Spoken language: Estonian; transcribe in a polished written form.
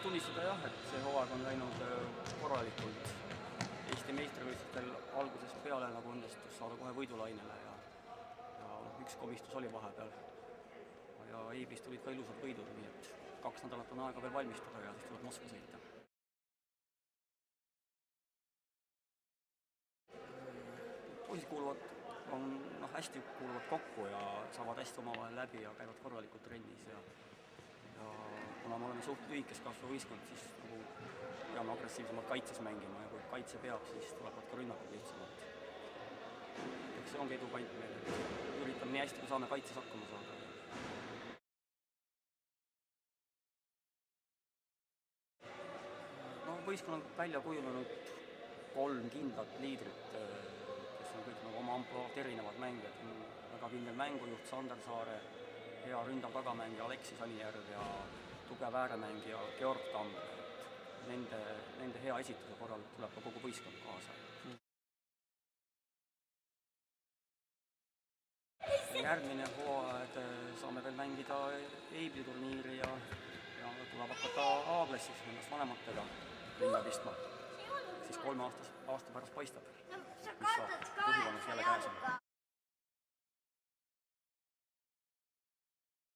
tunnistada jah, et see hooaeg on läinud korralikult. Eesti meistrivõistlustel algusest peale nagu õnnestus saada kohe võidulainele ja üks komistus oli vahepeal. Ja Eiblis tulid ka ilusad võidud, nii et 2 nädalat on aega veel valmistuda ja siis tuleb Moskva sõita. Poisid hästi kuuluvad kokku ja saavad hästi omavahel läbi ja käivad korralikult trennis ja kuna me oleme suht lühikest kasvu võistkond, siis nagu peame agressiivsemalt kaitses mängima ja kui kaitse peab, siis tulevad ka rünnakud lihtsamalt. Eks see ongi edu kant meile, et üritame nii hästi, kui saame kaitses hakkama saada. Võistkond on välja kujunenud 3 kindlat liidrit, kes on kõik nagu oma ampluaad erinevad mängijad. Väga kindel mängujuht Sander Saare, hea ründav tagamängija Aleksis Anijärv ja tugev ääremängija Georg Tammer. Nende hea esituse korral tuleb ka kogu võistkond kaasa. Järgmine hooaeg saame veel mängida Eibli turniiri ja tuleb hakata A-klassis ennast vanematega ringa pistma. Siis 3 aasta pärast paistab, mis saab põhivanus jälle käes on.